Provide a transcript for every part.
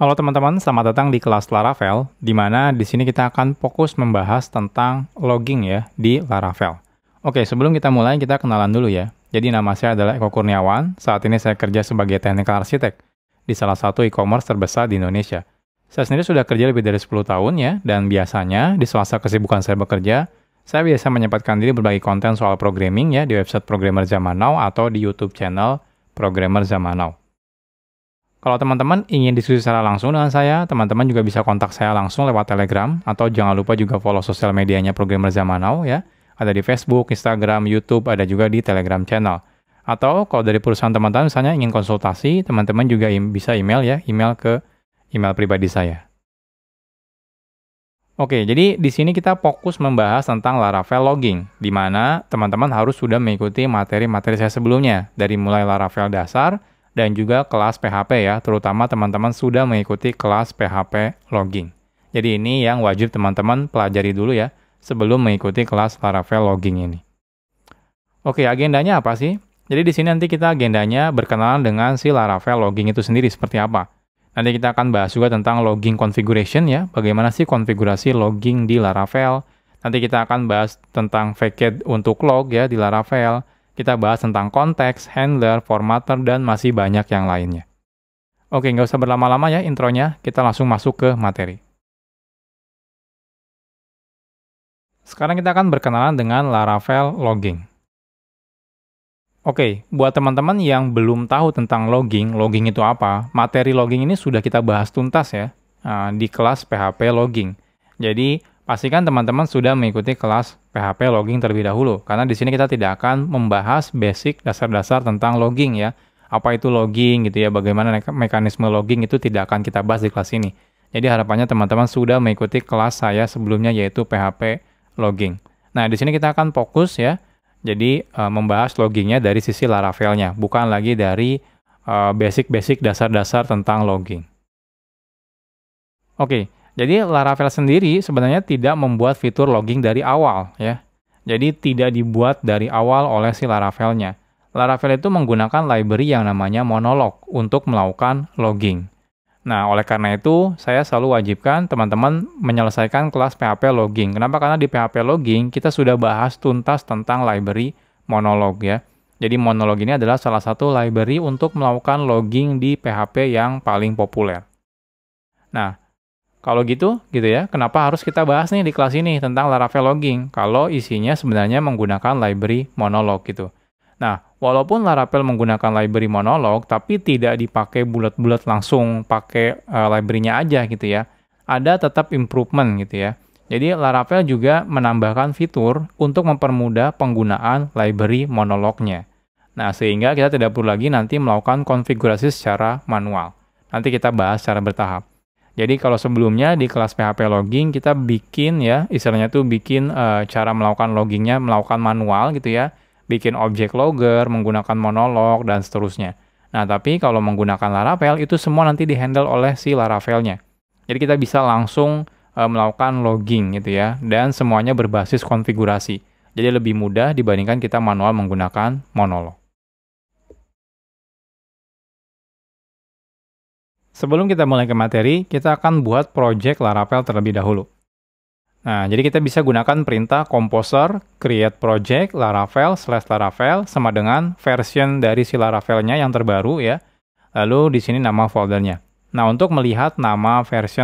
Halo teman-teman, selamat datang di kelas Laravel, di mana di sini kita akan fokus membahas tentang logging ya di Laravel. Oke, sebelum kita mulai, kita kenalan dulu ya. Jadi nama saya adalah Eko Kurniawan, saat ini saya kerja sebagai Technical Architect di salah satu e-commerce terbesar di Indonesia. Saya sendiri sudah kerja lebih dari 10 tahun ya, dan biasanya di sela-sela kesibukan saya bekerja, saya biasa menyempatkan diri berbagi konten soal programming ya di website Programmer Zaman Now atau di YouTube channel Programmer Zaman Now. Kalau teman-teman ingin diskusi secara langsung dengan saya, teman-teman juga bisa kontak saya langsung lewat Telegram, atau jangan lupa juga follow sosial medianya Programmer Zaman Now ya. Ada di Facebook, Instagram, YouTube, ada juga di Telegram channel. Atau kalau dari perusahaan teman-teman misalnya ingin konsultasi, teman-teman juga bisa email ya, email ke email pribadi saya. Oke, jadi di sini kita fokus membahas tentang Laravel logging, di mana teman-teman harus sudah mengikuti materi-materi saya sebelumnya, dari mulai Laravel dasar, dan juga kelas PHP ya, terutama teman-teman sudah mengikuti kelas PHP logging. Jadi ini yang wajib teman-teman pelajari dulu ya, sebelum mengikuti kelas Laravel logging ini. Oke, agendanya apa sih? Jadi di sini nanti kita agendanya berkenalan dengan si Laravel logging itu sendiri seperti apa. Nanti kita akan bahas juga tentang logging configuration ya, bagaimana sih konfigurasi logging di Laravel. Nanti kita akan bahas tentang facade untuk log ya di Laravel. Kita bahas tentang konteks, handler, formatter, dan masih banyak yang lainnya. Oke, nggak usah berlama-lama ya intronya, kita langsung masuk ke materi. Sekarang kita akan berkenalan dengan Laravel logging. Oke, buat teman-teman yang belum tahu tentang logging itu apa, materi logging ini sudah kita bahas tuntas ya di kelas PHP logging. Jadi, pastikan teman-teman sudah mengikuti kelas PHP logging terlebih dahulu, karena di sini kita tidak akan membahas basic dasar-dasar tentang logging ya. Apa itu logging gitu ya, bagaimana mekanisme logging itu tidak akan kita bahas di kelas ini. Jadi harapannya teman-teman sudah mengikuti kelas saya sebelumnya yaitu PHP logging. Nah, di sini kita akan fokus ya, jadi membahas loggingnya dari sisi Laravelnya, bukan lagi dari basic-basic dasar-dasar tentang logging. Oke. Jadi Laravel sendiri sebenarnya tidak membuat fitur logging dari awal ya. Jadi tidak dibuat dari awal oleh si Laravelnya. Laravel itu menggunakan library yang namanya Monolog untuk melakukan logging. Nah, oleh karena itu saya selalu wajibkan teman-teman menyelesaikan kelas PHP logging. Kenapa? Karena di PHP logging kita sudah bahas tuntas tentang library Monolog ya. Jadi Monolog ini adalah salah satu library untuk melakukan logging di PHP yang paling populer. Nah, kalau gitu ya, kenapa harus kita bahas nih di kelas ini tentang Laravel logging? Kalau isinya sebenarnya menggunakan library Monolog gitu. Nah, walaupun Laravel menggunakan library Monolog, tapi tidak dipakai bulat-bulat langsung pakai library-nya aja gitu ya. Ada tetap improvement gitu ya. Jadi Laravel juga menambahkan fitur untuk mempermudah penggunaan library Monolog-nya. Nah, sehingga kita tidak perlu lagi nanti melakukan konfigurasi secara manual. Nanti kita bahas secara bertahap. Jadi kalau sebelumnya di kelas PHP logging kita bikin ya, istilahnya tuh bikin cara melakukan loggingnya, melakukan manual gitu ya, bikin objek logger, menggunakan monolog, dan seterusnya. Nah, tapi kalau menggunakan Laravel, itu semua nanti dihandle oleh si Laravelnya. Jadi kita bisa langsung melakukan logging gitu ya, dan semuanya berbasis konfigurasi. Jadi lebih mudah dibandingkan kita manual menggunakan monolog. Sebelum kita mulai ke materi, kita akan buat project Laravel terlebih dahulu. Nah, jadi kita bisa gunakan perintah composer create project Laravel /Laravel sama dengan version dari si Laravelnya yang terbaru ya. Lalu di sini nama foldernya. Nah, untuk melihat nama versi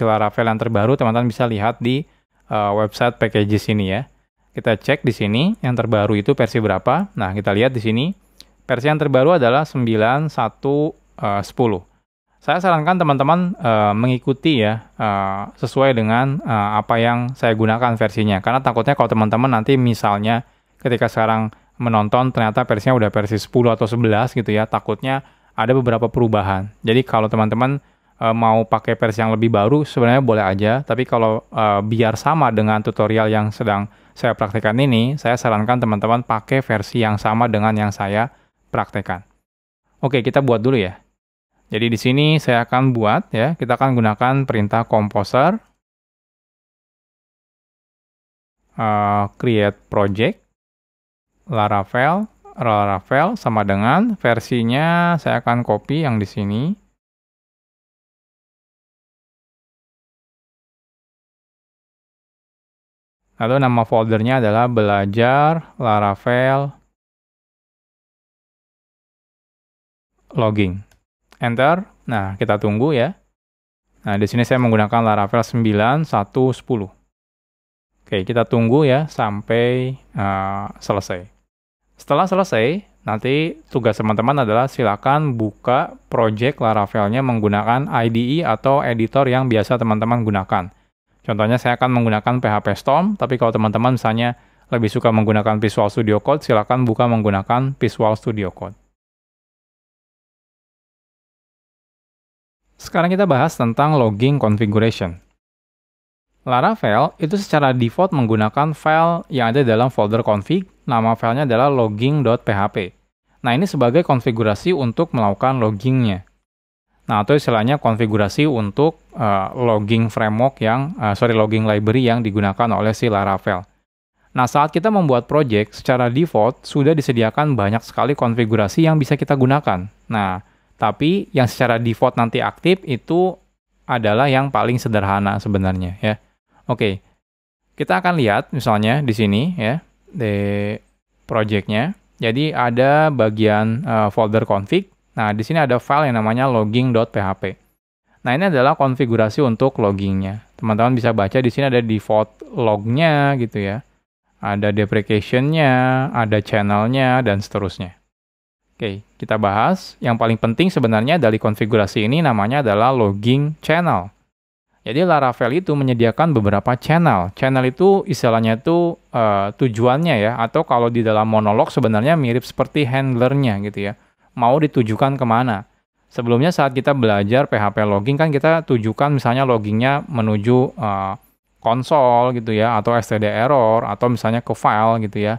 Laravel yang terbaru, teman-teman bisa lihat di website packages ini ya. Kita cek di sini yang terbaru itu versi berapa. Nah, kita lihat di sini versi yang terbaru adalah 9.1.10. Saya sarankan teman-teman mengikuti ya sesuai dengan apa yang saya gunakan versinya. Karena takutnya kalau teman-teman nanti misalnya ketika sekarang menonton ternyata versinya udah versi 10 atau 11 gitu ya, takutnya ada beberapa perubahan. Jadi kalau teman-teman mau pakai versi yang lebih baru sebenarnya boleh aja, tapi kalau biar sama dengan tutorial yang sedang saya praktekkan ini, saya sarankan teman-teman pakai versi yang sama dengan yang saya praktekkan. Oke, kita buat dulu ya. Jadi di sini saya akan buat ya, kita akan gunakan perintah composer create project Laravel sama dengan versinya saya akan copy yang di sini. Lalu nama foldernya adalah belajar Laravel logging. Enter. Nah, kita tunggu ya. Nah, di sini saya menggunakan Laravel 9.1.10. Oke, kita tunggu ya sampai selesai. Setelah selesai, nanti tugas teman-teman adalah silakan buka project Laravelnya menggunakan IDE atau editor yang biasa teman-teman gunakan. Contohnya saya akan menggunakan PHP Storm, tapi kalau teman-teman misalnya lebih suka menggunakan Visual Studio Code, silakan buka menggunakan Visual Studio Code. Sekarang kita bahas tentang logging configuration. Laravel itu secara default menggunakan file yang ada dalam folder config, nama filenya adalah logging.php. Nah, ini sebagai konfigurasi untuk melakukan loggingnya. Nah, atau istilahnya konfigurasi untuk logging framework logging library yang digunakan oleh si Laravel. Nah, saat kita membuat project, secara default sudah disediakan banyak sekali konfigurasi yang bisa kita gunakan. Nah, tapi yang secara default nanti aktif itu adalah yang paling sederhana sebenarnya ya. Oke, kita akan lihat misalnya di sini ya, di project-nya. Jadi ada bagian folder config. Nah, di sini ada file yang namanya logging.php. Nah, ini adalah konfigurasi untuk loggingnya. Teman-teman bisa baca di sini ada default log-nya gitu ya. Ada deprecation-nya, ada channel-nya, dan seterusnya. Oke, kita bahas. Yang paling penting sebenarnya dari konfigurasi ini namanya adalah logging channel. Jadi Laravel itu menyediakan beberapa channel. Channel itu istilahnya itu tujuannya ya, atau kalau di dalam monolog sebenarnya mirip seperti handlernya gitu ya. Mau ditujukan kemana? Sebelumnya saat kita belajar PHP logging kan kita tujukan misalnya loggingnya menuju konsol gitu ya, atau std error, atau misalnya ke file gitu ya.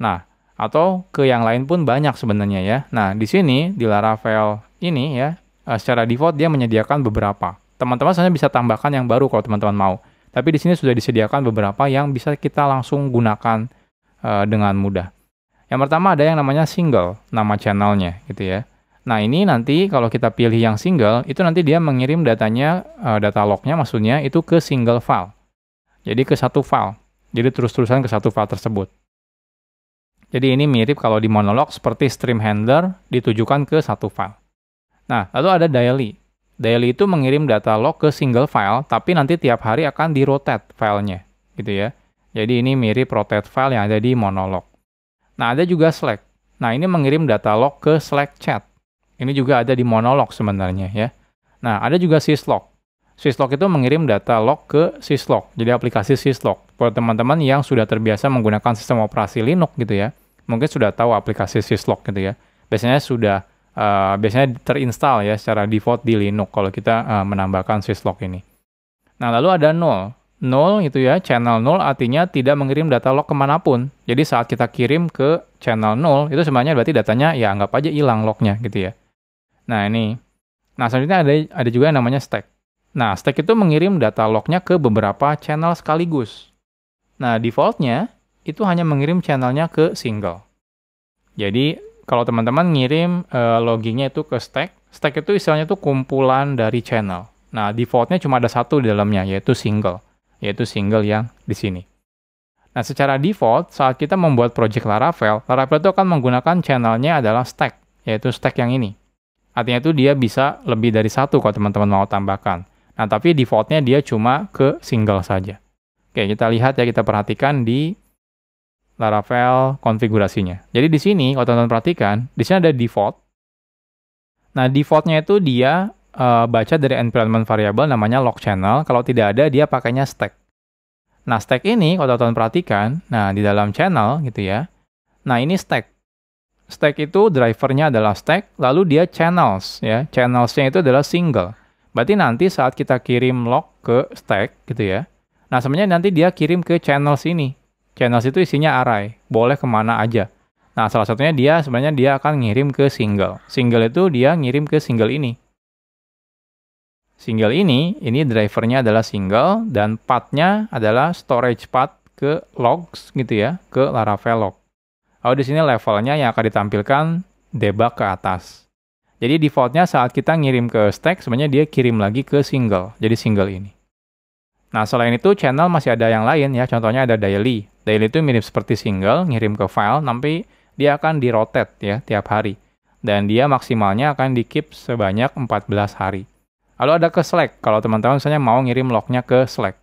Nah, atau ke yang lain pun banyak sebenarnya ya. Nah, di sini di Laravel ini ya, secara default dia menyediakan beberapa. Teman-teman sebenarnya bisa tambahkan yang baru kalau teman-teman mau. Tapi di sini sudah disediakan beberapa yang bisa kita langsung gunakan dengan mudah. Yang pertama ada yang namanya single, nama channelnya gitu ya. Nah, ini nanti kalau kita pilih yang single, itu nanti dia mengirim datanya, data lognya maksudnya itu ke single file. Jadi ke satu file. Jadi terus-terusan ke satu file tersebut. Jadi ini mirip kalau di monolog seperti stream handler ditujukan ke satu file. Nah, lalu ada daily. Daily itu mengirim data log ke single file, tapi nanti tiap hari akan di-rotate filenya, gitu ya. Jadi ini mirip rotate file yang ada di monolog. Nah, ada juga Slack. Nah, ini mengirim data log ke Slack chat. Ini juga ada di monolog sebenarnya ya. Nah, ada juga syslog. Syslog itu mengirim data log ke syslog, jadi aplikasi syslog. Buat teman-teman yang sudah terbiasa menggunakan sistem operasi Linux gitu ya, mungkin sudah tahu aplikasi syslog gitu ya. Biasanya terinstall ya secara default di Linux kalau kita menambahkan syslog ini. Nah, lalu ada null. Null itu ya, channel null artinya tidak mengirim data log kemanapun. Jadi saat kita kirim ke channel null, itu sebenarnya berarti datanya ya anggap aja hilang lognya gitu ya. Nah, ini. Nah, selanjutnya ada juga yang namanya stack. Nah, stack itu mengirim data lognya ke beberapa channel sekaligus. Nah, defaultnya itu hanya mengirim channelnya ke single. Jadi, kalau teman-teman ngirim loggingnya itu ke stack, stack itu istilahnya itu kumpulan dari channel. Nah, defaultnya cuma ada satu di dalamnya, yaitu single yang di sini. Nah, secara default, saat kita membuat project Laravel itu akan menggunakan channelnya adalah stack, yaitu stack yang ini. Artinya itu dia bisa lebih dari satu kalau teman-teman mau tambahkan. Nah, tapi defaultnya dia cuma ke single saja. Oke, kita lihat ya, kita perhatikan di Laravel konfigurasinya. Jadi di sini, kalau teman-teman perhatikan, di sini ada default. Nah, defaultnya itu dia baca dari environment variable namanya log channel. Kalau tidak ada, dia pakainya stack. Nah, stack ini, kalau teman-teman perhatikan, nah di dalam channel gitu ya. Nah, ini stack. Stack itu drivernya adalah stack, lalu dia channels ya. Channelsnya itu adalah single. Berarti nanti saat kita kirim log ke stack gitu ya. Nah, sebenarnya nanti dia kirim ke channels ini. Channels itu isinya array, boleh kemana aja. Nah, salah satunya sebenarnya dia akan ngirim ke single. Single itu dia ngirim ke single ini. Single ini drivernya adalah single, dan path-nya adalah storage path ke logs gitu ya, ke Laravel log. Lalu di sini levelnya yang akan ditampilkan debug ke atas. Jadi defaultnya saat kita ngirim ke stack, sebenarnya dia kirim lagi ke single. Jadi single ini. Nah, selain itu channel masih ada yang lain ya, contohnya ada daily. Daily itu mirip seperti single, ngirim ke file, tapi dia akan di-rotate ya tiap hari. Dan dia maksimalnya akan di-keep sebanyak 14 hari. Lalu ada ke Slack, kalau teman-teman misalnya mau ngirim lognya ke Slack.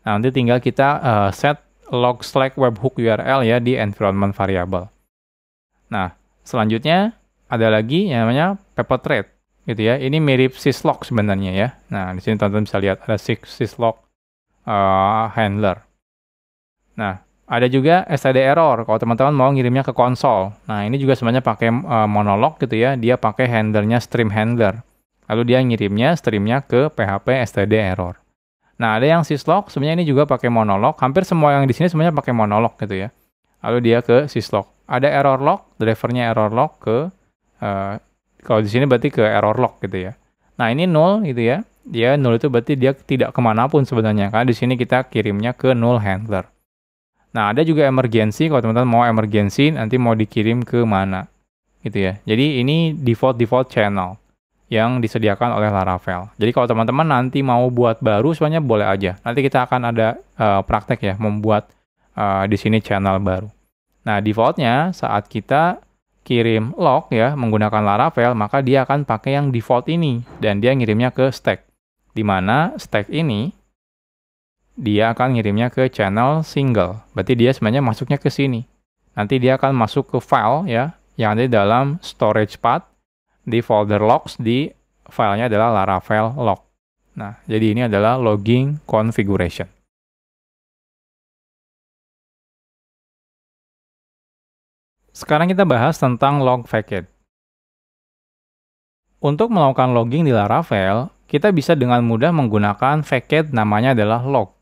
Nah, nanti tinggal kita set log Slack webhook URL ya di environment variable. Nah, selanjutnya ada lagi yang namanya Pepperthread gitu ya. Ini mirip syslog sebenarnya ya. Nah, di sini teman-teman bisa lihat ada syslog handler. Nah, ada juga std error kalau teman-teman mau ngirimnya ke konsol. Nah, ini juga sebenarnya pakai monolog gitu ya. Dia pakai handlernya stream handler. Lalu dia ngirimnya streamnya ke php std error. Nah, ada yang syslog, sebenarnya ini juga pakai monolog. Hampir semua yang di sini sebenarnya pakai monolog gitu ya. Lalu dia ke syslog. Ada error log, drivernya error log ke, kalau di sini berarti ke error log gitu ya. Nah, ini null gitu ya. Dia null itu berarti dia tidak kemanapun sebenarnya. Karena di sini kita kirimnya ke null handler. Nah, ada juga emergency, kalau teman-teman mau emergency, nanti mau dikirim ke mana gitu ya. Jadi ini default channel yang disediakan oleh Laravel. Jadi kalau teman-teman nanti mau buat baru, sebenarnya boleh aja. Nanti kita akan ada praktek ya, membuat di sini channel baru. Nah, defaultnya saat kita kirim log ya, menggunakan Laravel, maka dia akan pakai yang default ini. Dan dia ngirimnya ke stack. Di mana stack ini, dia akan ngirimnya ke channel single. Berarti dia sebenarnya masuknya ke sini. Nanti dia akan masuk ke file ya, yang ada di dalam storage path, di folder logs, di filenya adalah Laravel log. Nah, jadi ini adalah logging configuration. Sekarang kita bahas tentang log facade. Untuk melakukan logging di Laravel, kita bisa dengan mudah menggunakan facade namanya adalah log.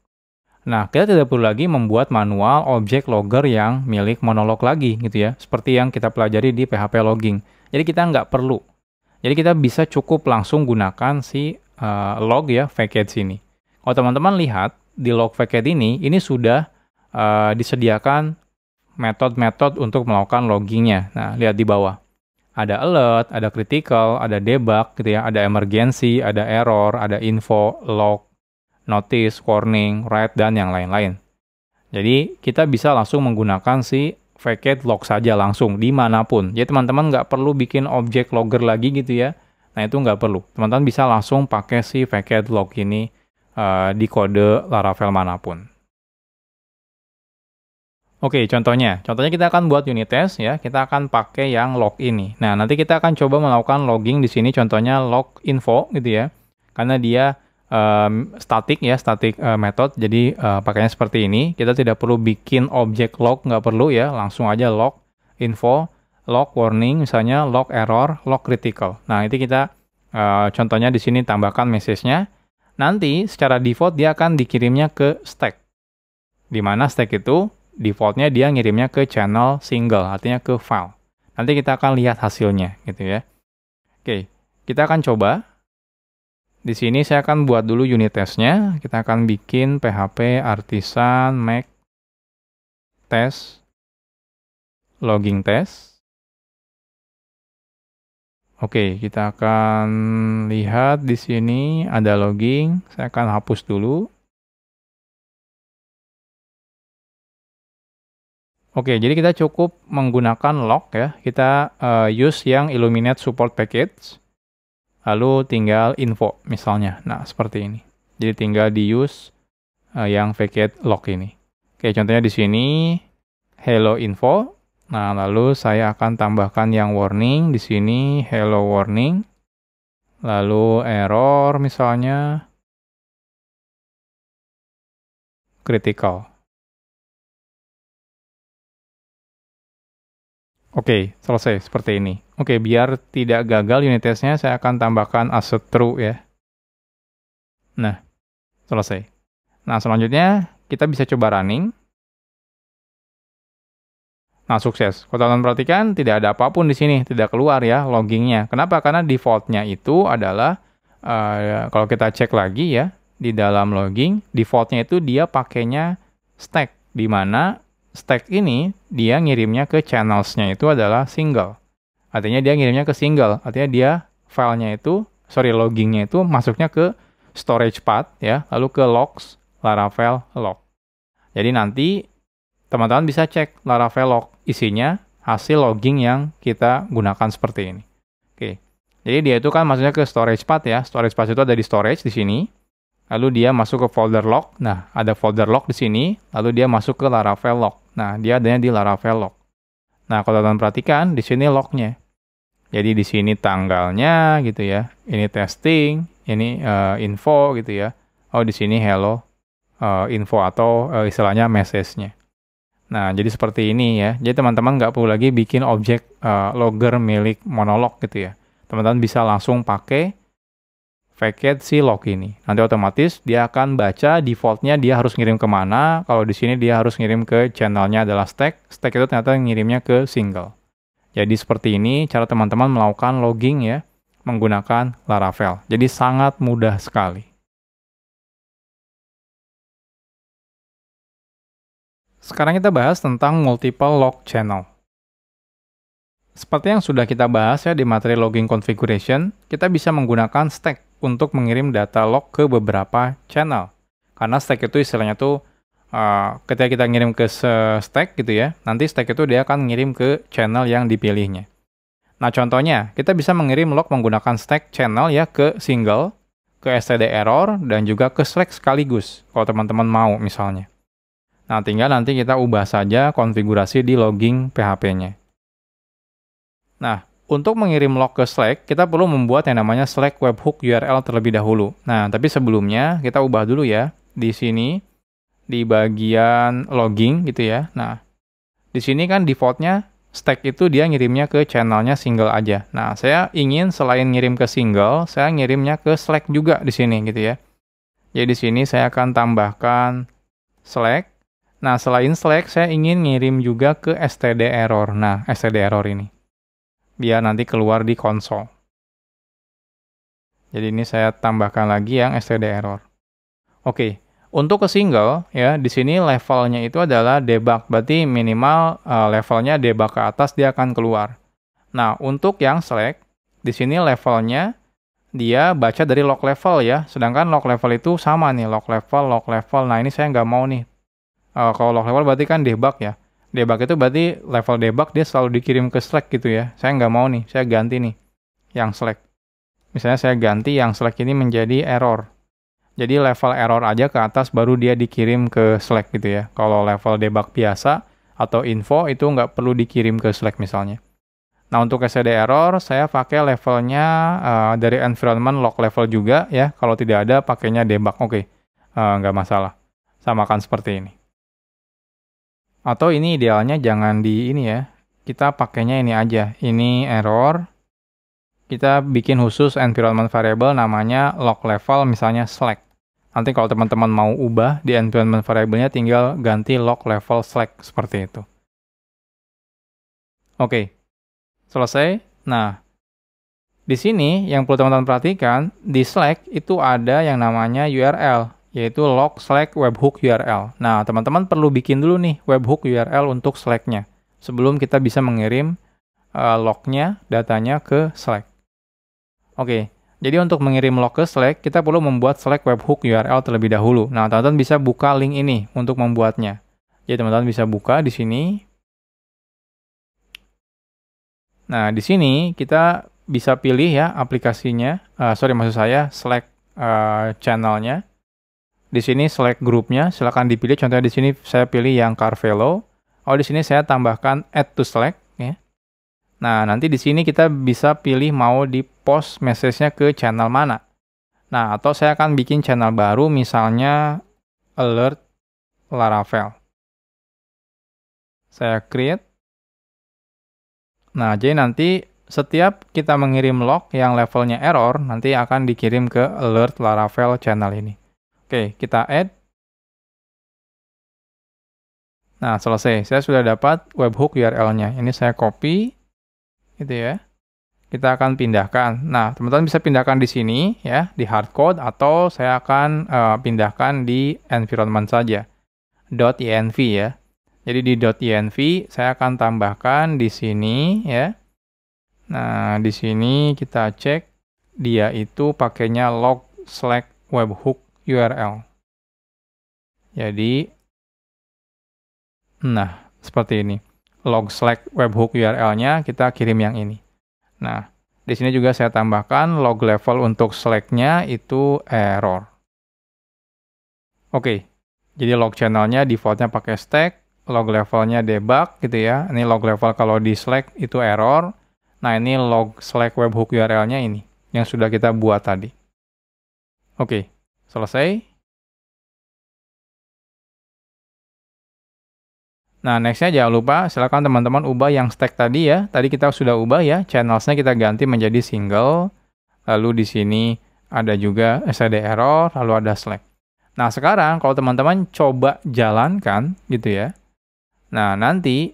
Nah, kita tidak perlu lagi membuat manual objek logger yang milik monolog lagi gitu ya, seperti yang kita pelajari di PHP logging. Jadi kita nggak perlu. Jadi kita bisa cukup langsung gunakan si log ya, facade sini. Kalau teman-teman lihat di log facade ini sudah disediakan metode-metode untuk melakukan loggingnya. Nah, lihat di bawah. Ada alert, ada critical, ada debug gitu ya, ada emergency, ada error, ada info, log, notice, warning, write, dan yang lain-lain. Jadi kita bisa langsung menggunakan si facade log saja langsung dimanapun. Jadi teman-teman nggak perlu bikin objek logger lagi gitu ya. Nah itu nggak perlu. Teman-teman bisa langsung pakai si facade log ini di kode Laravel manapun. Oke, contohnya kita akan buat unit test ya. Kita akan pakai yang log ini. Nah nanti kita akan coba melakukan logging di sini. Contohnya log info gitu ya. Karena dia static ya, static method. Jadi pakainya seperti ini. Kita tidak perlu bikin objek log, nggak perlu ya. Langsung aja log info, log warning, misalnya log error, log critical. Nah itu kita contohnya di sini tambahkan message-nya. Nanti secara default dia akan dikirimnya ke stack. Di mana stack itu defaultnya dia ngirimnya ke channel single, artinya ke file. Nanti kita akan lihat hasilnya gitu ya. Oke, kita akan coba. Di sini saya akan buat dulu unit testnya. Kita akan bikin PHP artisan make test logging test. Oke, kita akan lihat di sini ada logging. Saya akan hapus dulu. Oke, jadi kita cukup menggunakan log ya. Kita use yang Illuminate Support Package. Lalu tinggal info misalnya. Nah, seperti ini. Jadi tinggal di use yang facade log ini. Oke, contohnya di sini hello info. Nah, lalu saya akan tambahkan yang warning di sini hello warning. Lalu error misalnya critical. Oke, selesai seperti ini. Oke, biar tidak gagal unit testnya, saya akan tambahkan as true ya. Nah, selesai. Nah, selanjutnya kita bisa coba running. Nah, sukses. Kalau teman-teman perhatikan, tidak ada apapun di sini, tidak keluar ya loggingnya. Kenapa? Karena defaultnya itu adalah, kalau kita cek lagi ya, di dalam logging, defaultnya itu dia pakainya stack, di mana stack ini dia ngirimnya ke channels-nya itu adalah single. Artinya dia ngirimnya ke single. Artinya dia filenya itu, loggingnya itu masuknya ke storage path ya, lalu ke logs, Laravel log. Jadi nanti teman-teman bisa cek Laravel log, isinya hasil logging yang kita gunakan seperti ini. Oke. Jadi dia itu kan maksudnya ke storage path ya. Storage path itu ada di storage di sini. Lalu dia masuk ke folder log. Nah, ada folder log di sini. Lalu dia masuk ke Laravel log. Nah, dia adanya di Laravel log. Nah, kalau teman-teman perhatikan di sini lognya. Jadi di sini tanggalnya gitu ya. Ini testing, ini info gitu ya. Oh, di sini hello info atau istilahnya message-nya. Nah, jadi seperti ini ya. Jadi teman-teman nggak perlu lagi bikin objek logger milik Monolog gitu ya. Teman-teman bisa langsung pakai paket si log ini. Nanti otomatis dia akan baca defaultnya dia harus ngirim kemana. Kalau di sini dia harus ngirim ke channelnya adalah stack. Stack itu ternyata ngirimnya ke single. Jadi seperti ini cara teman-teman melakukan logging ya menggunakan Laravel. Jadi sangat mudah sekali. Sekarang kita bahas tentang multiple log channel. Seperti yang sudah kita bahas ya di materi logging configuration, kita bisa menggunakan stack untuk mengirim data log ke beberapa channel. Karena stack itu istilahnya tuh ketika kita ngirim ke stack gitu ya, nanti stack itu dia akan ngirim ke channel yang dipilihnya. Nah contohnya, kita bisa mengirim log menggunakan stack channel ya ke single, ke std error, dan juga ke Slack sekaligus, kalau teman-teman mau misalnya. Nah tinggal nanti kita ubah saja konfigurasi di logging PHP-nya. Nah, untuk mengirim log ke Slack, kita perlu membuat yang namanya Slack webhook URL terlebih dahulu. Nah, tapi sebelumnya kita ubah dulu ya. Di sini, di bagian logging gitu ya. Nah, di sini kan defaultnya Stack itu dia ngirimnya ke channelnya single aja. Nah, saya ingin selain ngirim ke single, saya ngirimnya ke Slack juga di sini gitu ya. Jadi di sini saya akan tambahkan Slack. Nah, selain Slack, saya ingin ngirim juga ke std error. Nah, std error ini. Biar nanti keluar di konsol. Jadi ini saya tambahkan lagi yang std error. Oke, untuk ke single ya di sini levelnya itu adalah debug. Berarti minimal levelnya debug ke atas dia akan keluar. Nah, untuk yang Slack di sini levelnya dia baca dari log level ya. Sedangkan log level itu sama nih, log level, log level. Nah, ini saya nggak mau nih. Kalau log level berarti kan debug ya. Debug itu berarti level debug dia selalu dikirim ke Slack gitu ya. Saya nggak mau nih, saya ganti nih yang Slack. Misalnya saya ganti yang Slack ini menjadi error. Jadi level error aja ke atas baru dia dikirim ke Slack gitu ya. Kalau level debug biasa atau info itu nggak perlu dikirim ke Slack misalnya. Nah untuk std error saya pakai levelnya dari environment log level juga ya. Kalau tidak ada pakainya debug. Oke, nggak masalah. Samakan seperti ini. Atau ini idealnya jangan di ini ya. Kita pakainya ini aja. Ini error. Kita bikin khusus environment variable namanya log level misalnya Slack. Nanti kalau teman-teman mau ubah di environment variable-nya tinggal ganti log level Slack seperti itu. Oke. Selesai. Nah, di sini yang perlu teman-teman perhatikan di Slack itu ada yang namanya URL. Yaitu log Slack webhook URL. Nah, teman-teman perlu bikin dulu nih webhook URL untuk Slack-nya. Sebelum kita bisa mengirim log-nya, datanya ke Slack. Oke, jadi untuk mengirim log ke Slack, kita perlu membuat Slack webhook URL terlebih dahulu. Nah, teman-teman bisa buka link ini untuk membuatnya. Jadi, teman-teman bisa buka di sini. Nah, di sini kita bisa pilih ya aplikasinya. Maksud saya Slack channel-nya. Di sini Slack grupnya, silakan dipilih. Contohnya di sini saya pilih yang Carvelo. Oh, di sini saya tambahkan add to Slack. Ya. Nah, nanti di sini kita bisa pilih mau di post message-nya ke channel mana. Nah, atau saya akan bikin channel baru, misalnya alert Laravel. Saya create. Nah, jadi nanti setiap kita mengirim log yang levelnya error, nanti akan dikirim ke alert Laravel channel ini. Oke, kita add. Nah, selesai. Saya sudah dapat webhook URL-nya. Ini saya copy. Gitu ya. Kita akan pindahkan. Nah, teman-teman bisa pindahkan di sini, ya, di hardcode, atau saya akan pindahkan di environment saja. .env ya. Jadi di .env, saya akan tambahkan di sini, ya. Nah, di sini kita cek. Dia itu pakainya log Slack webhook URL. Jadi, nah, seperti ini. Log Slack webhook URL-nya kita kirim yang ini. Nah, di sini juga saya tambahkan log level untuk Slack-nya itu error. Oke, jadi log channel-nya default-nya pakai stack, log level-nya debug gitu ya. Ini log level kalau di Slack itu error. Nah, ini log Slack webhook URL-nya ini yang sudah kita buat tadi. Oke, selesai. Nah, next-nya jangan lupa silakan teman-teman ubah yang stack tadi ya. Tadi kita sudah ubah ya, channels-nya kita ganti menjadi single. Lalu di sini ada juga std error, lalu ada Slack. Nah, sekarang kalau teman-teman coba jalankan gitu ya. Nah, nanti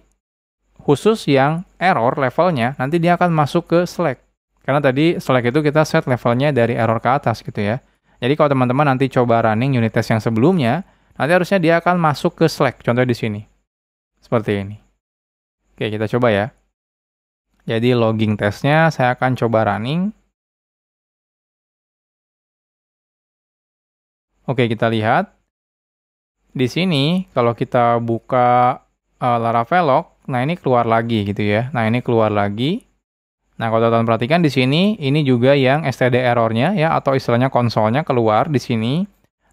khusus yang error levelnya, nanti dia akan masuk ke Slack. Karena tadi Slack itu kita set levelnya dari error ke atas gitu ya. Jadi kalau teman-teman nanti coba running unit test yang sebelumnya, nanti harusnya dia akan masuk ke Slack. Contohnya di sini. Seperti ini. Oke, kita coba ya. Jadi logging testnya saya akan coba running. Oke, kita lihat. Di sini, kalau kita buka Laravel log, nah ini keluar lagi gitu ya. Nah, ini keluar lagi. Nah, kalau teman-teman perhatikan di sini, ini juga yang std error-nya ya, atau istilahnya konsolnya keluar di sini.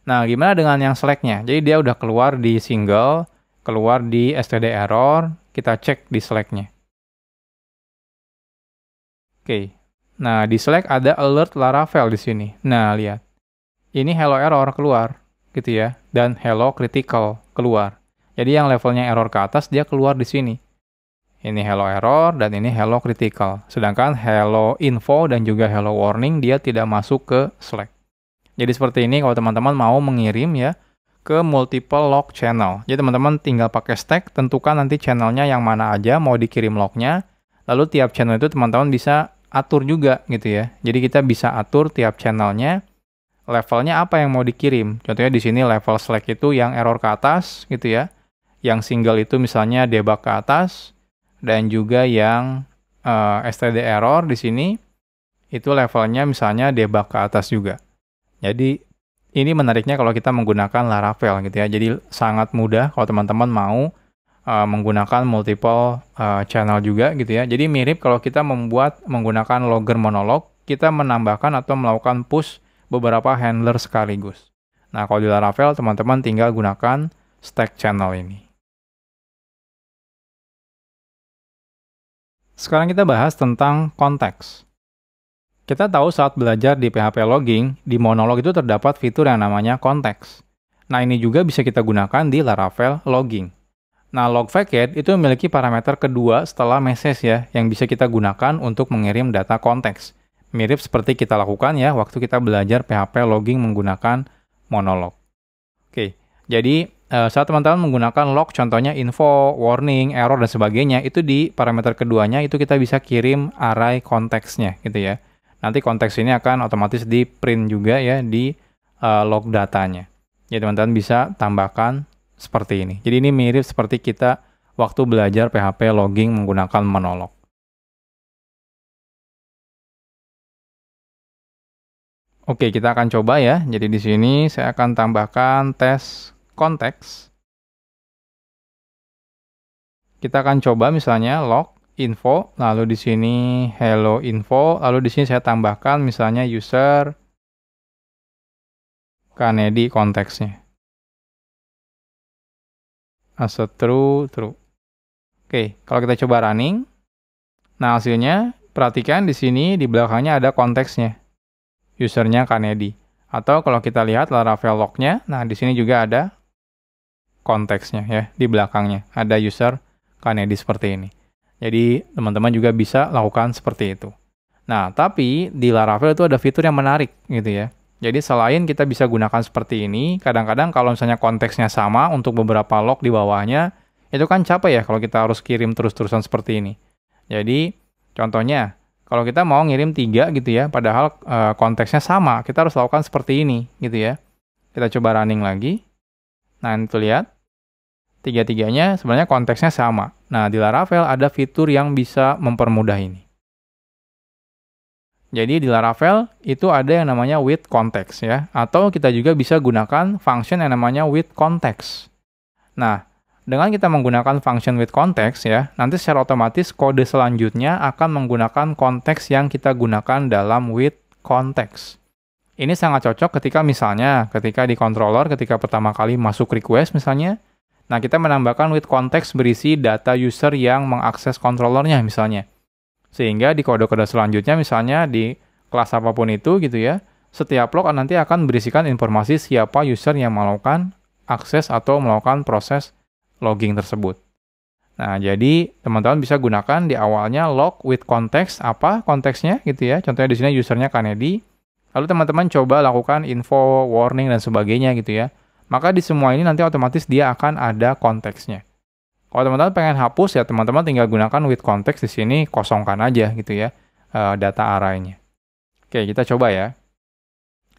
Nah, gimana dengan yang Slack-nya? Jadi dia udah keluar di single, keluar di std error, kita cek di Slack-nya. Oke. Nah, di Slack ada alert Laravel di sini. Nah, lihat. Ini hello error keluar gitu ya, dan hello critical keluar. Jadi yang levelnya error ke atas dia keluar di sini. Ini hello error dan ini hello critical. Sedangkan hello info dan juga hello warning dia tidak masuk ke Slack. Jadi seperti ini kalau teman-teman mau mengirim ya ke multiple log channel. Jadi teman-teman tinggal pakai stack, tentukan nanti channelnya yang mana aja mau dikirim lognya. Lalu tiap channel itu teman-teman bisa atur juga gitu ya. Jadi kita bisa atur tiap channelnya levelnya apa yang mau dikirim. Contohnya di sini level Slack itu yang error ke atas gitu ya. Yang single itu misalnya debug ke atas dan juga yang std error di sini itu levelnya misalnya debug ke atas juga. Jadi ini menariknya kalau kita menggunakan Laravel gitu ya. Jadi sangat mudah kalau teman-teman mau menggunakan multiple channel juga gitu ya. Jadi mirip kalau kita menggunakan logger monolog, kita menambahkan atau melakukan push beberapa handler sekaligus. Nah, kalau di Laravel teman-teman tinggal gunakan stack channel ini. Sekarang kita bahas tentang konteks. Kita tahu saat belajar di PHP logging, di monolog itu terdapat fitur yang namanya konteks. Nah, ini juga bisa kita gunakan di Laravel logging. Nah, log facade itu memiliki parameter kedua setelah message ya, yang bisa kita gunakan untuk mengirim data konteks. Mirip seperti kita lakukan ya, waktu kita belajar PHP logging menggunakan monolog. Oke, jadi saat teman-teman menggunakan log, contohnya info, warning, error, dan sebagainya, itu di parameter keduanya itu kita bisa kirim array konteksnya gitu ya. Nanti konteks ini akan otomatis di print juga ya di log datanya. Jadi teman-teman bisa tambahkan seperti ini. Jadi ini mirip seperti kita waktu belajar PHP logging menggunakan monolog. Oke, kita akan coba ya. Jadi di sini saya akan tambahkan tes konteks. Kita akan coba misalnya log info, lalu di sini hello info, lalu di sini saya tambahkan misalnya user Kennedy konteksnya. Asal true. Oke, kalau kita coba running, nah hasilnya perhatikan di sini di belakangnya ada konteksnya. Usernya Kennedy. Atau kalau kita lihat Laravel log-nya, nah di sini juga ada konteksnya ya, di belakangnya ada user Kennedy seperti ini. Jadi teman-teman juga bisa lakukan seperti itu. Nah, tapi di Laravel itu ada fitur yang menarik gitu ya. Jadi selain kita bisa gunakan seperti ini, kadang-kadang kalau misalnya konteksnya sama untuk beberapa log di bawahnya, itu kan capek ya kalau kita harus kirim terus-terusan seperti ini. Jadi contohnya, kalau kita mau ngirim 3 gitu ya, padahal konteksnya sama, kita harus lakukan seperti ini gitu ya. Kita coba running lagi. Nah, itu lihat. Tiga-tiganya sebenarnya konteksnya sama. Nah, di Laravel ada fitur yang bisa mempermudah ini. Jadi di Laravel itu ada yang namanya with context ya, atau kita juga bisa gunakan function yang namanya with context. Nah, dengan kita menggunakan function with context ya, nanti secara otomatis kode selanjutnya akan menggunakan konteks yang kita gunakan dalam with context. Ini sangat cocok ketika misalnya, ketika di controller, ketika pertama kali masuk request misalnya, nah kita menambahkan with context berisi data user yang mengakses controllernya misalnya. Sehingga di kode-kode selanjutnya misalnya di kelas apapun itu gitu ya, setiap log nanti akan berisikan informasi siapa user yang melakukan akses atau melakukan proses logging tersebut. Nah, jadi teman-teman bisa gunakan di awalnya log with context, apa konteksnya gitu ya. Contohnya di sini usernya Kennedy. Lalu teman-teman coba lakukan info, warning, dan sebagainya gitu ya. Maka di semua ini nanti otomatis dia akan ada konteksnya. Kalau teman-teman pengen hapus ya teman-teman tinggal gunakan with context di sini, kosongkan aja gitu ya data arraynya. Oke, kita coba ya.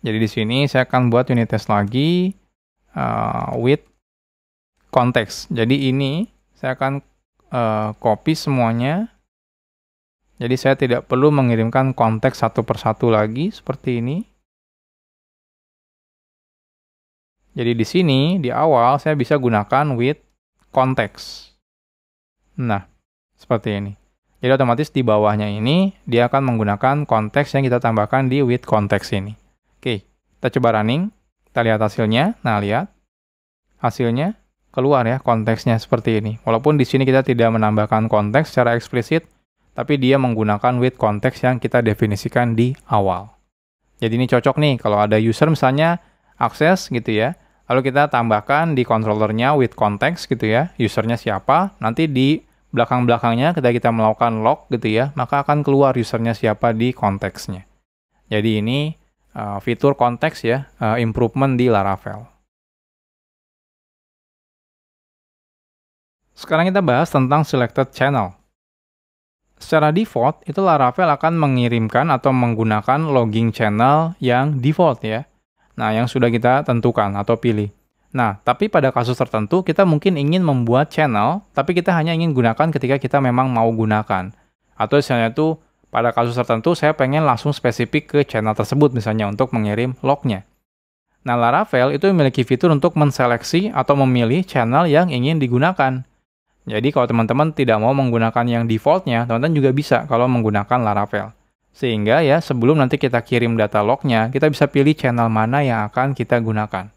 Jadi di sini saya akan buat unit test lagi with context. Jadi ini saya akan copy semuanya. Jadi saya tidak perlu mengirimkan konteks satu persatu lagi seperti ini. Jadi di sini di awal saya bisa gunakan with context. Nah, seperti ini. Jadi otomatis di bawahnya ini dia akan menggunakan konteks yang kita tambahkan di with context ini. Oke, kita coba running. Kita lihat hasilnya. Nah, lihat. Hasilnya keluar ya konteksnya seperti ini. Walaupun di sini kita tidak menambahkan konteks secara eksplisit, tapi dia menggunakan with context yang kita definisikan di awal. Jadi ini cocok nih kalau ada user misalnya akses gitu ya. Lalu kita tambahkan di controllernya with context gitu ya. Usernya siapa, nanti di belakang-belakangnya ketika kita melakukan log gitu ya, maka akan keluar usernya siapa di konteksnya. Jadi ini fitur konteks ya, improvement di Laravel. Sekarang kita bahas tentang selected channel. Secara default, itu Laravel akan mengirimkan atau menggunakan logging channel yang default ya. Nah, yang sudah kita tentukan atau pilih. Nah, tapi pada kasus tertentu, kita mungkin ingin membuat channel, tapi kita hanya ingin gunakan ketika kita memang mau gunakan. Atau misalnya itu, pada kasus tertentu, saya pengen langsung spesifik ke channel tersebut, misalnya untuk mengirim lognya. Nah, Laravel itu memiliki fitur untuk menseleksi atau memilih channel yang ingin digunakan. Jadi kalau teman-teman tidak mau menggunakan yang defaultnya, teman-teman juga bisa kalau menggunakan Laravel. Sehingga ya sebelum nanti kita kirim data lognya, kita bisa pilih channel mana yang akan kita gunakan.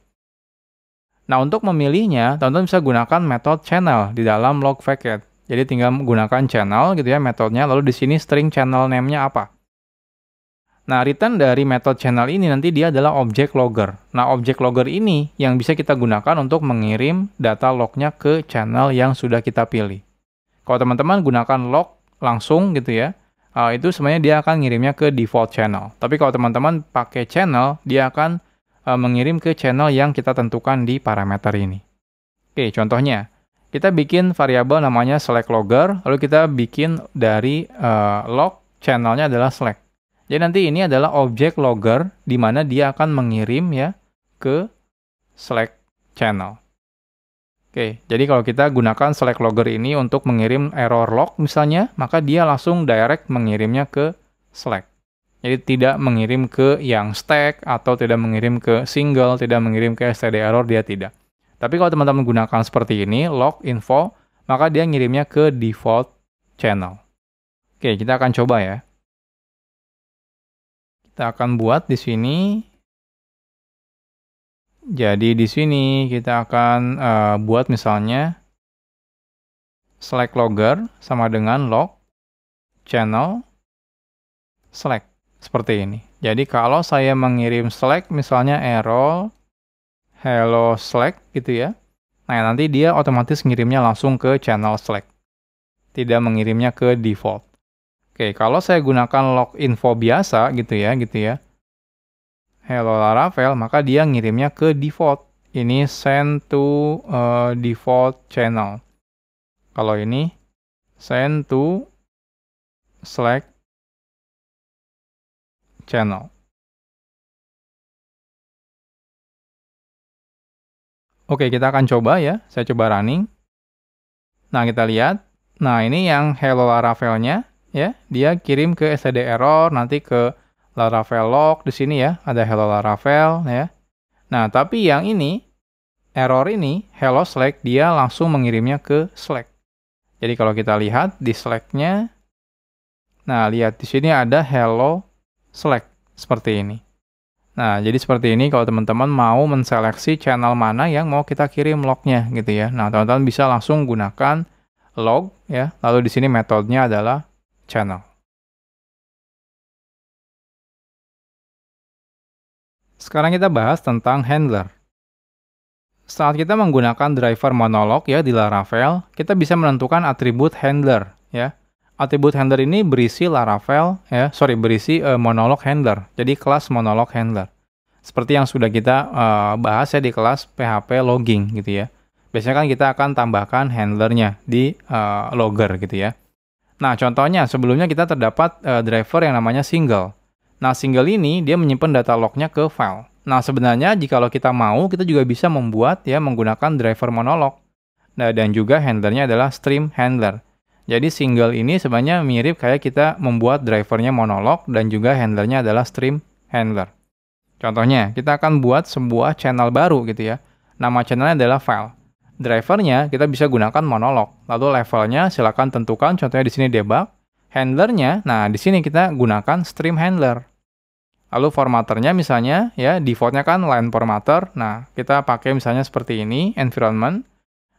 Nah untuk memilihnya, teman-teman bisa gunakan metode channel di dalam log facet. Jadi tinggal menggunakan channel gitu ya metodenya, lalu di sini string channel name-nya apa. Nah return dari metode channel ini nanti dia adalah object logger. Nah object logger ini yang bisa kita gunakan untuk mengirim data lognya ke channel yang sudah kita pilih. Kalau teman-teman gunakan log langsung gitu ya, itu sebenarnya dia akan ngirimnya ke default channel. Tapi kalau teman-teman pakai channel, dia akan mengirim ke channel yang kita tentukan di parameter ini. Oke, contohnya, kita bikin variabel namanya select logger, lalu kita bikin dari log channelnya adalah select. Jadi nanti ini adalah objek logger, di mana dia akan mengirim ya ke select channel. Oke, jadi kalau kita gunakan select logger ini untuk mengirim error log misalnya, maka dia langsung direct mengirimnya ke select. Jadi tidak mengirim ke yang stack, atau tidak mengirim ke single, tidak mengirim ke std error, dia tidak. Tapi kalau teman-teman gunakan seperti ini, log info, maka dia ngirimnya ke default channel. Oke, kita akan coba ya. Kita akan buat di sini. Jadi di sini kita akan buat misalnya select logger sama dengan log channel select seperti ini. Jadi kalau saya mengirim select misalnya error hello select gitu ya. Nah, nanti dia otomatis ngirimnya langsung ke channel select. Tidak mengirimnya ke default. Oke, kalau saya gunakan log info biasa gitu ya. Hello Laravel, maka dia ngirimnya ke default. Ini send to default channel. Kalau ini send to select channel. Oke, kita akan coba ya. Saya coba running. Nah, kita lihat. Nah, ini yang hello Laravel-nya ya. Dia kirim ke std error, nanti ke Laravel log di sini ya, ada hello Laravel ya. Nah, tapi yang ini, error ini, hello Slack, dia langsung mengirimnya ke Slack. Jadi kalau kita lihat di Slack-nya, nah lihat di sini ada hello Slack, seperti ini. Nah, jadi seperti ini kalau teman-teman mau menseleksi channel mana yang mau kita kirim lognya gitu ya. Nah, teman-teman bisa langsung gunakan log ya, lalu di sini metodenya adalah channel. Sekarang kita bahas tentang handler. Saat kita menggunakan driver monolog ya di Laravel, kita bisa menentukan atribut handler ya. Atribut handler ini berisi Laravel ya, berisi monolog handler. Jadi kelas monolog handler. Seperti yang sudah kita bahas ya di kelas PHP logging gitu ya. Biasanya kan kita akan tambahkan handlernya di logger gitu ya. Nah, contohnya sebelumnya kita terdapat driver yang namanya single. Nah, single ini dia menyimpan data lognya ke file. Nah, sebenarnya jikalau kita mau, kita juga bisa membuat ya menggunakan driver monolog. Nah, dan juga handlernya adalah stream handler. Jadi single ini sebenarnya mirip kayak kita membuat drivernya monolog dan juga handlernya adalah stream handler. Contohnya, kita akan buat sebuah channel baru gitu ya. Nama channelnya adalah file. Drivernya kita bisa gunakan monolog. Lalu levelnya silakan tentukan, contohnya di sini debug. Handlernya, nah di sini kita gunakan stream handler. Lalu formatternya misalnya, ya defaultnya kan line formatter. Nah, kita pakai misalnya seperti ini, environment.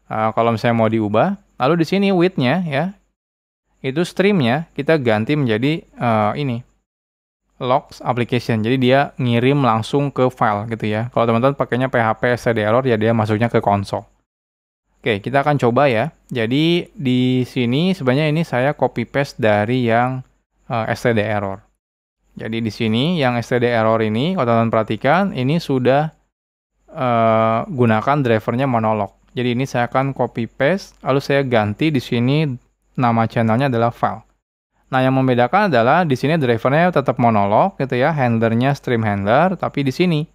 Kalau misalnya mau diubah. Lalu di sini width-nya, ya, itu streamnya kita ganti menjadi ini, logs application. Jadi dia ngirim langsung ke file gitu ya. Kalau teman-teman pakainya PHP stderr, ya dia masuknya ke konsol. Oke, kita akan coba ya. Jadi di sini sebenarnya ini saya copy paste dari yang stderr. Jadi di sini yang stderr ini, kalau teman-teman perhatikan, ini sudah gunakan drivernya monolog. Jadi ini saya akan copy paste, lalu saya ganti di sini nama channelnya adalah file. Nah, yang membedakan adalah di sini drivernya tetap monolog gitu ya, handlernya stream handler, tapi di sini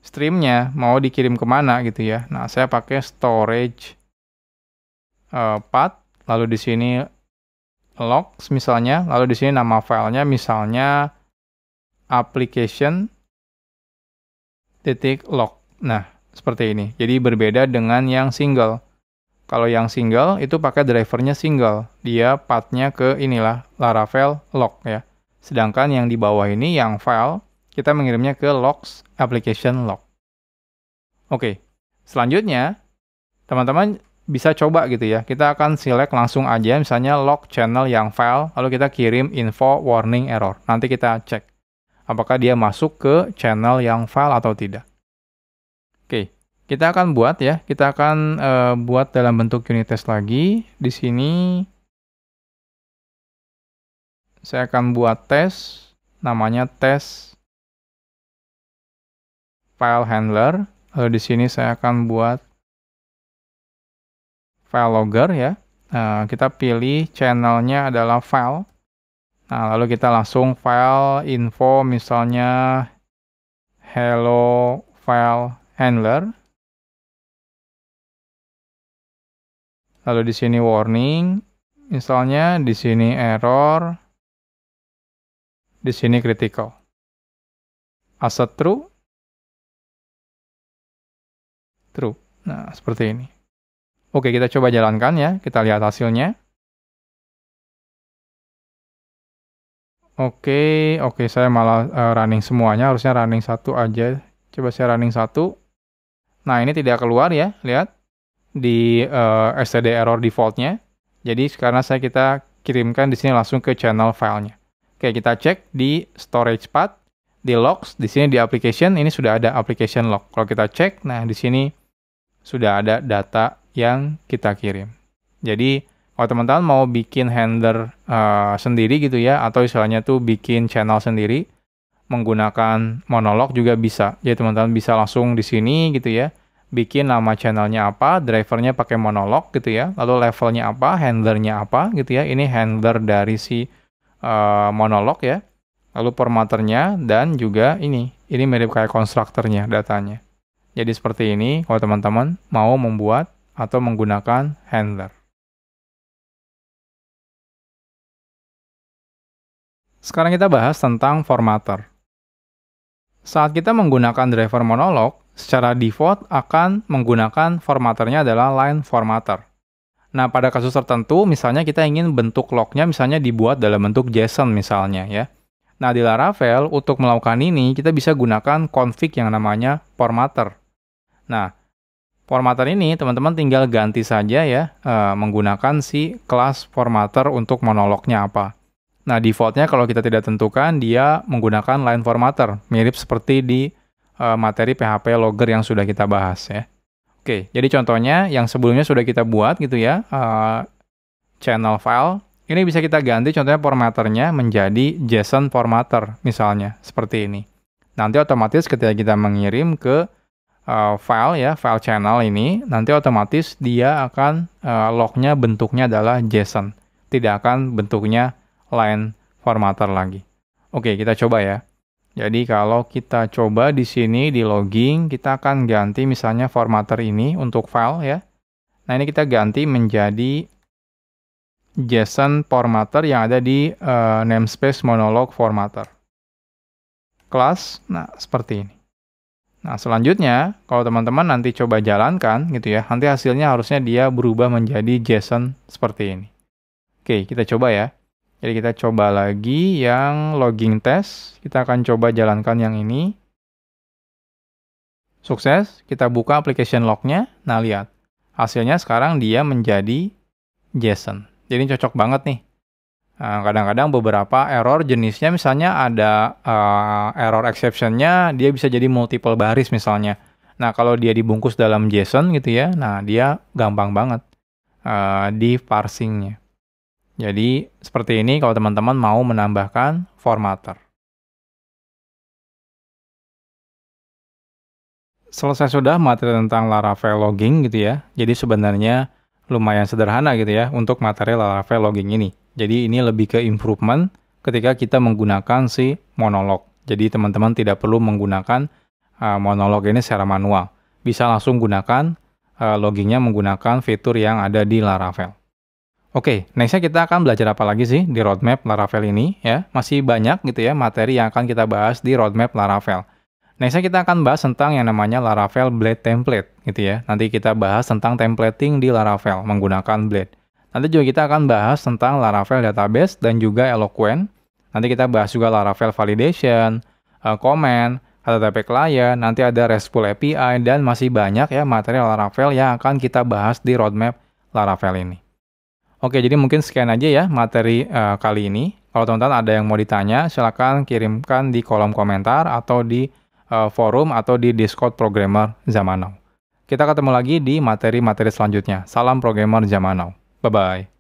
streamnya mau dikirim kemana gitu ya. Nah, saya pakai storage path, lalu di sini logs misalnya, lalu di sini nama filenya misalnya application.log. Nah, seperti ini. Jadi berbeda dengan yang single. Kalau yang single itu pakai drivernya single. Dia path-nya ke inilah Laravel log ya. Sedangkan yang di bawah ini yang file kita mengirimnya ke logs application log. Oke. Selanjutnya teman-teman bisa coba gitu ya. Kita akan select langsung aja misalnya log channel yang file lalu kita kirim info warning error. Nanti kita cek apakah dia masuk ke channel yang file atau tidak. Oke. Kita akan buat ya, kita akan buat dalam bentuk unit test lagi. Di sini saya akan buat tes, namanya tes file handler. Lalu di sini saya akan buat file logger ya. Kita pilih channelnya adalah file. Nah, lalu kita langsung file info misalnya hello file handler. Lalu di sini warning, misalnya di sini error, di sini critical. Asset true, true. Nah, seperti ini. Oke, kita coba jalankan ya, kita lihat hasilnya. Oke, saya malah running semuanya, harusnya running satu aja. Coba saya running satu. Nah, ini tidak keluar ya, lihat. Di stderr defaultnya. Jadi karena kita kirimkan di sini langsung ke channel filenya. Oke, kita cek di storage path, di logs, di sini di application ini sudah ada application log. Kalau kita cek, nah di sini sudah ada data yang kita kirim. Jadi kalau teman-teman mau bikin handler sendiri gitu ya, atau istilahnya tuh bikin channel sendiri menggunakan monolog juga bisa. Jadi teman-teman bisa langsung di sini gitu ya. Bikin nama channelnya apa, drivernya pakai monolog gitu ya, lalu levelnya apa, handlernya apa gitu ya. Ini handler dari si monolog ya, lalu formatternya dan juga ini mirip kayak konstruktornya datanya. Jadi seperti ini kalau teman-teman mau membuat atau menggunakan handler. Sekarang kita bahas tentang formatter. Saat kita menggunakan driver monolog, secara default akan menggunakan formatternya adalah line formatter. Nah, pada kasus tertentu, misalnya kita ingin bentuk lognya misalnya dibuat dalam bentuk JSON misalnya ya. Nah, di Laravel, untuk melakukan ini, kita bisa gunakan config yang namanya formatter. Nah, formatter ini teman-teman tinggal ganti saja ya, menggunakan si kelas formatter untuk monolognya apa. Nah, defaultnya kalau kita tidak tentukan, dia menggunakan line formatter, mirip seperti di materi PHP Logger yang sudah kita bahas ya. Oke, jadi contohnya yang sebelumnya sudah kita buat gitu ya, channel file, ini bisa kita ganti contohnya formatternya menjadi JSON formatter misalnya, seperti ini. Nanti otomatis ketika kita mengirim ke file ya, file channel ini, nanti otomatis dia akan lognya bentuknya adalah JSON, tidak akan bentuknya line formatter lagi. Oke, kita coba ya. Jadi kalau kita coba di sini di logging, kita akan ganti misalnya formatter ini untuk file ya. Nah, ini kita ganti menjadi JSON formatter yang ada di namespace monolog formatter. Class, nah seperti ini. Nah, selanjutnya kalau teman-teman nanti coba jalankan gitu ya, nanti hasilnya harusnya dia berubah menjadi JSON seperti ini. Oke, kita coba ya. Jadi kita coba lagi yang logging test. Kita akan coba jalankan yang ini. Sukses. Kita buka application log-nya. Nah, lihat. Hasilnya sekarang dia menjadi JSON. Jadi cocok banget nih. Kadang-kadang beberapa error jenisnya misalnya ada error exception-nya, dia bisa jadi multiple baris misalnya. Nah, kalau dia dibungkus dalam JSON gitu ya, nah dia gampang banget di parsing-nya. Jadi, seperti ini kalau teman-teman mau menambahkan formatter. Selesai sudah materi tentang Laravel logging gitu ya. Jadi sebenarnya lumayan sederhana gitu ya untuk materi Laravel logging ini. Jadi ini lebih ke improvement ketika kita menggunakan si monolog. Jadi teman-teman tidak perlu menggunakan monolog ini secara manual. Bisa langsung gunakan loggingnya menggunakan fitur yang ada di Laravel. Oke, nextnya kita akan belajar apa lagi sih di roadmap Laravel ini ya. Masih banyak gitu ya materi yang akan kita bahas di roadmap Laravel. Nextnya kita akan bahas tentang yang namanya Laravel Blade Template gitu ya. Nanti kita bahas tentang templating di Laravel menggunakan Blade. Nanti juga kita akan bahas tentang Laravel Database dan juga Eloquent. Nanti kita bahas juga Laravel Validation, Comment, HTTP Client, nanti ada RESTful API, dan masih banyak ya materi Laravel yang akan kita bahas di roadmap Laravel ini. Oke, jadi mungkin sekian aja ya materi kali ini. Kalau teman-teman ada yang mau ditanya, silakan kirimkan di kolom komentar atau di forum atau di Discord Programmer Zaman Now. Kita ketemu lagi di materi-materi selanjutnya. Salam Programmer Zaman Now. Bye-bye.